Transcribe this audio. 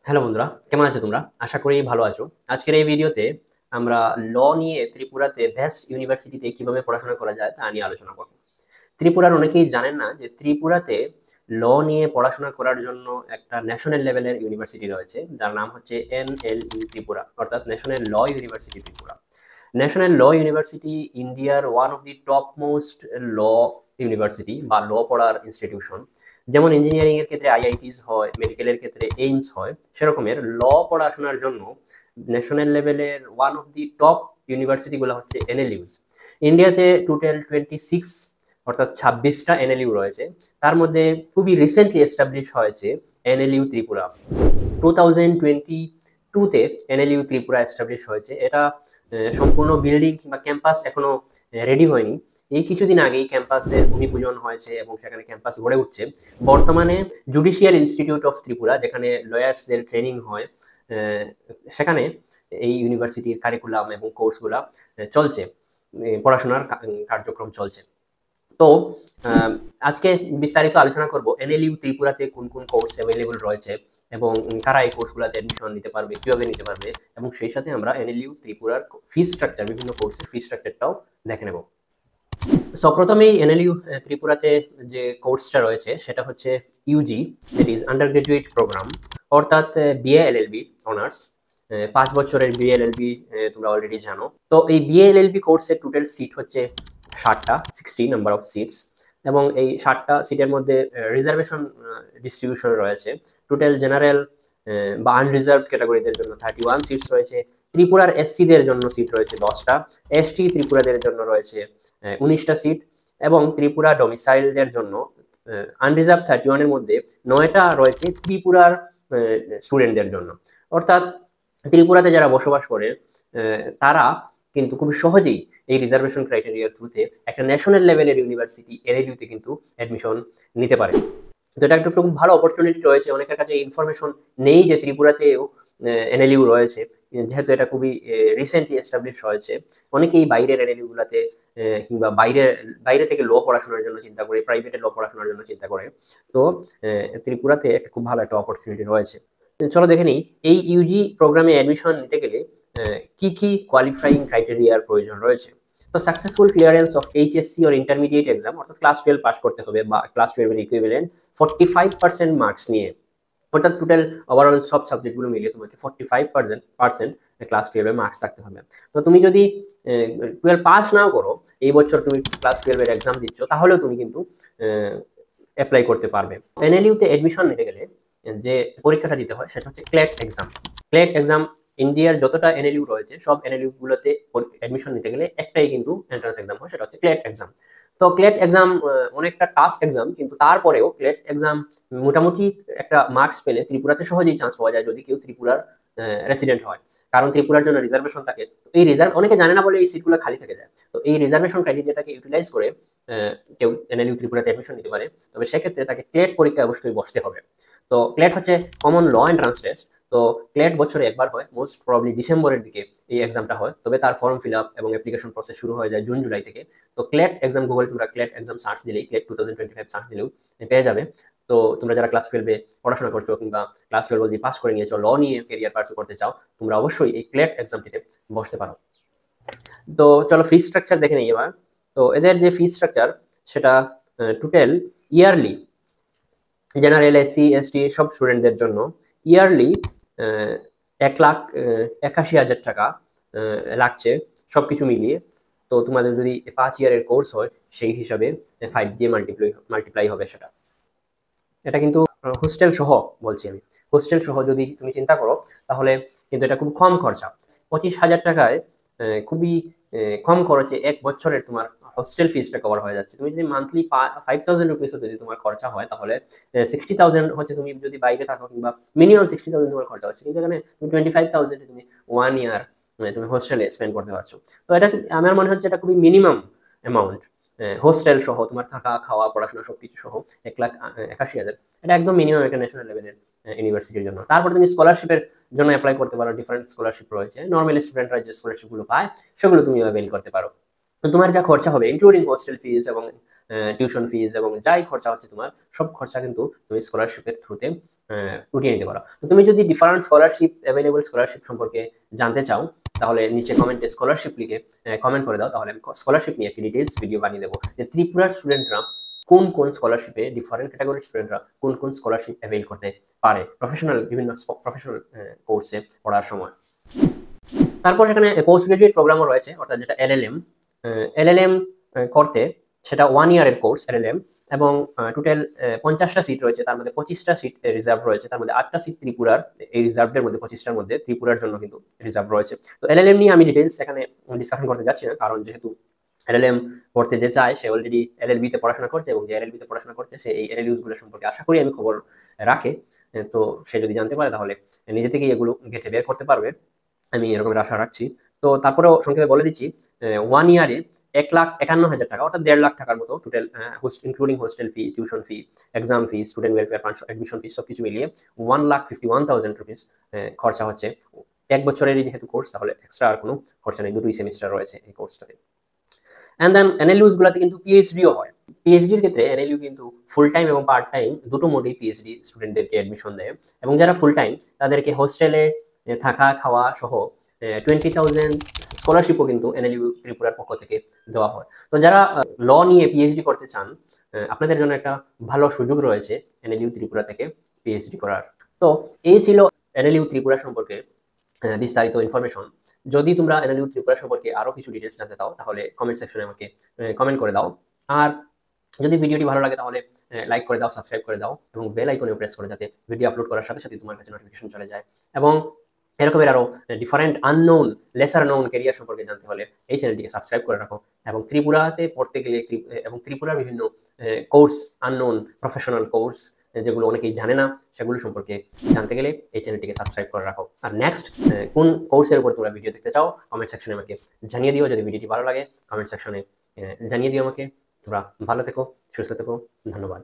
Hello বন্ধুরা, কেমন আছো তোমরা? আশা করি ভালো আছো। আজকের এই ভিডিওতে আমরা ল নিয়ে ত্রিপুরাতে বেস্ট ইউনিভার্সিটিতে কিভাবে পড়াশোনা করা যায় তা নিয়ে আলোচনা করব। ত্রিপুরার অনেকেই জানেন না যে ত্রিপুরাতে ল নিয়ে পড়াশোনা করার জন্য একটা ন্যাশনাল লেভেলের ইউনিভার্সিটি রয়েছে, যার নাম হচ্ছে NLU ত্রিপুরা, অর্থাৎ national law university Tripura. National law university ইন্ডিয়ার one of the top most law university বা ল পড়ার ইনস্টিটিউশন। যেমন ইঞ্জিনিয়ারিং এর ক্ষেত্রে আইআইটিস হয়, মেডিকেলের ক্ষেত্রে এইমস হয়, সেরকমের ল পড়াশোনার জন্য ন্যাশনাল লেভেলের ওয়ান অফ দি টপ ইউনিভার্সিটিগুলো হচ্ছে NLUs। ইন্ডিয়াতে টোটাল 26 অর্থাৎ 26টা NLU রয়েছে। তার মধ্যে খুবই রিসেন্টলি এস্টাবলিশ হয়েছে NLU ত্রিপুরা। 2022-তে NLU ত্রিপুরা এস্টাবলিশ হয়েছে। এটা সম্পূর্ণ বিল্ডিং কিংবা ক্যাম্পাস এখনো রেডি হয়নি। এই কিছুদিন আগেই ক্যাম্পাসের ভূমিপূজন হয়েছে এবং সেখানে ক্যাম্পাস গড়ে উঠছে। বর্তমানে জুডিশিয়াল ইনস্টিটিউট অফ ত্রিপুরা, যেখানে লয়ার্সদের ট্রেনিং হয়, সেখানে এই ইউনিভার্সিটির কারিকুলাম এবং কোর্সগুলা চলছে, পড়াশোনার কার্যক্রম চলছে। তো আজকে বিস্তারিত আলোচনা করব NLU ত্রিপুরাতে কোন কোন কোর্স অ্যাভেলেবল রয়েছে এবং কারা এই কোর্সগুলোতে অ্যাডমিশন নিতে পারবে, কিভাবে নিতে পারবে, এবং সেই সাথে আমরা NLU ত্রিপুরার ফি স্ট্রাকচার, বিভিন্ন কোর্সের ফি স্ট্রাকচারটাও দেখে নেব। সো প্রথমেই NLU ত্রিপুরাতে যে কোর্সটা রয়েছে সেটা হচ্ছে UG, that is undergraduate program, অর্থাৎ BA LLB অনার্স। 5 বছরের BA LLB তোমরা অলরেডি জানো। তো এই BA LLB কোর্সের টোটাল সিট হচ্ছে 60টা, 60 নাম্বার অফ সিটস, এবং এই 60টা সিটের মধ্যে রিজার্ভেশন ডিস্ট্রিবিউশন রয়েছে। টোটাল জেনারেল বা আনরিজার্ভড ক্যাটাগরিদের জন্য 31 সিটস রয়েছে। ত্রিপুরার SC-দের জন্য সিট রয়েছে 10টা, ST ত্রিপুরাদের জন্য রয়েছে 19টা সিট, এবং ত্রিপুরা ডোমিসাইলদের জন্য আনরিজার্ভ 31-এর মধ্যে 9টা রয়েছে ত্রিপুরার স্টুডেন্টদের জন্য। অর্থাৎ ত্রিপুরাতে যারা বসবাস করে তারা কিন্তু খুব সহজেই এই রিজার্ভেশন ক্রাইটেরিয়ার থ্রুতে একটা ন্যাশনাল লেভেলের ইউনিভার্সিটি NLU-তে কিন্তু অ্যাডমিশন নিতে পারে। তো এটা একটা খুব ভালো অপরচুনিটি রয়েছে। অনেকের কাছে ইনফরমেশন নেই যে ত্রিপুরাতেও NLU রয়েছে, যেহেতু এটা খুবই রিসেন্টলি এস্টাবলিশ হয়েছে। অনেকেই বাইরের NLU গুলাতে কিংবা বাইরে থেকে ল পড়াশোনার জন্য চিন্তা করে, প্রাইভেটে ল পড়াশোনার জন্য চিন্তা করে। তো ত্রিপুরাতে একটা খুব ভালো একটা অপরচুনিটি রয়েছে। চলো দেখে নিই এই ইউজি প্রোগ্রামে অ্যাডমিশন নিতে গেলে কি কি কোয়ালিফাইং ক্রাইটেরিয়ার প্রয়োজন রয়েছে। তো successful clearance of HSC or intermediate exam, অর্থাৎ ক্লাস 12 পাস করতে হবে বা ক্লাস 12 এর ইকুইভ্যালেন্ট 45% মার্কস নিয়ে, অর্থাৎ টোটাল ওভারঅল সব সাবজেক্টগুলো মিলিয়ে তোমাকে 45% ক্লাস 12 এর মার্কস থাকতে হবে। তো তুমি যদি 12 পাস নাও করো, এই বছর তুমি ক্লাস 12 এর এক্সাম দিচ্ছ, তাহলেও তুমি কিন্তু অ্যাপ্লাই করতে পারবে। NLU-তে অ্যাডমিশন নিতে গেলে যে পরীক্ষাটা দিতে হয় সেটা হচ্ছে ক্ল্যাট এক্সাম। ক্ল্যাট এক্সাম ইন্ডিয়ার যতটা NLU রয়েছে সব NLU গুলোতে অ্যাডমিশন নিতে গেলে একটাই কিন্তু এন্ট্রান্স এক্সাম হয়, সেটা হচ্ছে ক্ল্যাট এক্সাম। তো ক্ল্যাট এক্সাম অনেকটা টাফ এক্সাম, কিন্তু তারপরেও ক্ল্যাট এক্সাম মোটামুটি একটা মার্কস পেলে ত্রিপুরাতে সহজেই চান্স পাওয়া যায় যদি কেউ ত্রিপুরার রেসিডেন্ট হয়, কারণ ত্রিপুরার জন্য রিজার্ভেশন থাকে। এই রিজার্ভ অনেকে জানে না বলে এই সিটগুলো খালি থেকে যায়। তো এই রিজার্ভেশন ক্রাইটেরিয়াটাকে ইউটিলাইজ করে কেউ NLU ত্রিপুরাতে অ্যাডমিশন নিতে পারে, তবে সেক্ষেত্রে তাকে ক্লেট পরীক্ষায় অবশ্যই বসতে হবে। তো ক্লেট হচ্ছে কমন ল এন্ট্রান্স টেস্ট। তো ক্লেট বছরে একবার হয়, মোস্ট প্রবাবলি ডিসেম্বরের দিকে এই এক্সামটা হয়, তবে তার ফর্ম ফিল আপ এবং অ্যাপ্লিকেশন প্রসেস শুরু হয়ে যায় জুন জুলাই থেকে। তো ক্লেট এক্সাম গুগল তোমরা ক্লেট এক্সাম সার্চ দিলেই, ক্লেট 2025 সার্চ দিলেও পেয়ে যাবে। তো তোমরা যারা ক্লাস 12-এ পড়াশোনা করছো কিংবা ক্লাস 12 যদি পাস করে নিয়েছো, ল নিয়ে ক্যারিয়ার পার্সু করতে চাও, তোমরা অবশ্যই এই ক্লেট এক্সামটিতে বসতে পারো। তো চলো ফি স্ট্রাকচার দেখে নিই এবার। তো এদের যে ফি স্ট্রাকচার সেটা total yearly general SC ST সব স্টুডেন্টদের জন্য ইয়ারলি 1,81,000 টাকা লাগছে সবকিছু মিলিয়ে। তো তোমাদের যদি 5 ইয়ারের কোর্স হয় সেই হিসাবে 5 দিয়ে মাল্টিপ্লাই হবে সেটা। এটা কিন্তু হোস্টেল সহ বলছি আমি, হোস্টেল সহ যদি তুমি চিন্তা করো তাহলে কিন্তু এটা খুব কম খরচা। 25,000 টাকায় খুবই কম খরচে 1 বছরের তোমার হোস্টেল ফিসটা কভার হয়ে যাচ্ছে। তুমি যদি মান্থলি 5,000 রুপিসও যদি তোমার খরচা হয়, তাহলে 60,000 হচ্ছে তুমি যদি বাইরে থাকো, কিংবা মিনিমাম 60,000 তোমার খরচা হচ্ছে, কিন্তু এখানে তুমি 25,000 তুমি 1 ইয়ার তুমি হোস্টেলে স্পেন্ড করতে পারছো। তো এটা আমার মনে হচ্ছে এটা খুবই মিনিমাম অ্যামাউন্ট। হোস্টেল সহ তোমার থাকা খাওয়া পড়াশোনা সবকিছু সহ 1,81,000 এটা একদম মিনিমাম একটা ন্যাশনাল লেভেলের ইউনিভার্সিটির জন্য। তারপর তুমি স্কলারশিপের জন্য অ্যাপ্লাই করতে পারো। ডিফারেন্ট স্কলারশিপ রয়েছে, নর্মাল স্টুডেন্টরা যে স্কলারশিপগুলো পায় সেগুলো তুমি অ্যাভেল করতে পারো। তো তোমার যা খরচা হবে ইনক্লুডিং হোস্টেল ফিজ এবং টিউশন ফিজ এবং যাই খরচা হচ্ছে তোমার, সব খরচা কিন্তু তুমি স্কলারশিপের থ্রুতে উঠিয়ে নিতে পারো। তো তুমি যদি ডিফারেন্ট স্কলারশিপ, অ্যাভেলেবল স্কলারশিপ সম্পর্কে জানতে চাও, তাহলে নিচে কমেন্টে স্কলারশিপ লিখে কমেন্ট করে দাও, তাহলে আমি স্কলারশিপ নিয়ে একটি ডিটেলস ভিডিও বানিয়ে দেবো যে ত্রিপুরার স্টুডেন্টরা কোন কোন স্কলারশিপে, ডিফারেন্ট ক্যাটাগরির স্টুডেন্টরা কোন কোন স্কলারশিপ অ্যাভেল করতে পারে প্রফেশনাল, বিভিন্ন প্রফেশনাল কোর্সে পড়ার সময়। তারপর সেখানে পোস্ট গ্রাজুয়েট প্রোগ্রামও রয়েছে, অর্থাৎ যেটা এলএলএম। এলএলএম করতে সেটা 1 ইয়ারের কোর্স এলএলএম, এবং টোটাল 50টা সিট রয়েছে, তার মধ্যে 25টা সিট রিজার্ভ রয়েছে, তার মধ্যে 8টা সিট ত্রিপুরার, এই রিজার্ভের মধ্যে 25টার মধ্যে ত্রিপুরার জন্য কিন্তু রিজার্ভ রয়েছে। তো এলএলএম নিয়ে আমি ডিটেলস এখানে ডিসকাশন করতে যাচ্ছি না, কারণ যেহেতু এলএলএম পড়তে যে চায় সে অলরেডি এলএলবি তে পড়াশোনা করছে, এবং যে এলএলবি তে পড়াশোনা করছে সে এই এলএলইউস গুলো সম্পর্কে আশা করি আমি খবর রাখে। তো সে যদি জানতে পারে তাহলে নিজে থেকেই এগুলো গেটে বের করতে পারবে, আমি এরকমের আশা রাখছি। তো তারপরেও সংক্ষেপে বলে দিচ্ছি, 1 ইয়ারে 1,51,000 টাকা, অর্থাৎ 1.5 লাখ টাকার মতো total, including hostel fee, tuition fee, exam fee, student welfare fund, admission fee, সবকিছু মিলিয়ে 1,51,000 রুপিস খরচা হচ্ছে। এক বছরেরই যেহেতু কোর্স, তাহলে এক্সট্রা আর কোনো খরচা নেই, দুটোই সেমিস্টার রয়েছে এই কোর্সটাতে। অ্যান্ড দেন এনএলইউস গুলাতে কিন্তু পিএইচডিও হয়। পিএইচডির ক্ষেত্রে এনএলইউ কিন্তু ফুল টাইম এবং পার্ট টাইম দুটো মোডেই পিএইচডি স্টুডেন্টদেরকে অ্যাডমিশন দেয়, এবং যারা ফুল টাইম তাদেরকে হোস্টেলে থাকা খাওয়া সহ 20,000 স্কলারশিপও কিন্তু এনএলইউ ত্রিপুরার পক্ষ থেকে দেওয়া হয়। তো যারা ল নিয়ে পিএইচডি করতে চান, আপনাদের জন্য একটা ভালো সুযোগ রয়েছে এনএলইউ ত্রিপুরা থেকে পিএইচডি করার। তো এই ছিল এনএলইউ ত্রিপুরা সম্পর্কে বিস্তারিত ইনফরমেশন। যদি তোমরা এনএলইউ ত্রিপুরা সম্পর্কে আরো কিছু ডিটেলস জানতে চাও, তাহলে কমেন্ট সেকশনে আমাকে কমেন্ট করে দাও। আর যদি ভিডিওটি ভালো লাগে তাহলে লাইক করে দাও, সাবস্ক্রাইব করে দাও, এবং বেল আইকনে প্রেস করে, যাতে ভিডিও আপলোড করার সাথে সাথে তোমার কাছে নোটিফিকেশন চলে যায়। এবং এরকমের আরো different unknown, lesser known career সম্পর্কে জানতে হলে এই চ্যানেলটিকে সাবস্ক্রাইব করে রাখো। এবং ত্রিপুরাতে পড়তে গেলে এবং ত্রিপুরার বিভিন্ন কোর্স, আননোন প্রফেশনাল কোর্স যেগুলো অনেকেই জানে না, সেগুলো সম্পর্কে জানতে গেলে এই চ্যানেলটিকে সাবস্ক্রাইব করে রাখো। আর নেক্সট কোন কোর্সের উপর তোমরা ভিডিও দেখতে চাও কমেন্ট সেকশনে আমাকে জানিয়ে দিও। যদি ভিডিওটি ভালো লাগে কমেন্ট সেকশনে জানিয়ে দিও আমাকে। তোমরা ভালো থেকো, সুস্থ থেকো, ধন্যবাদ।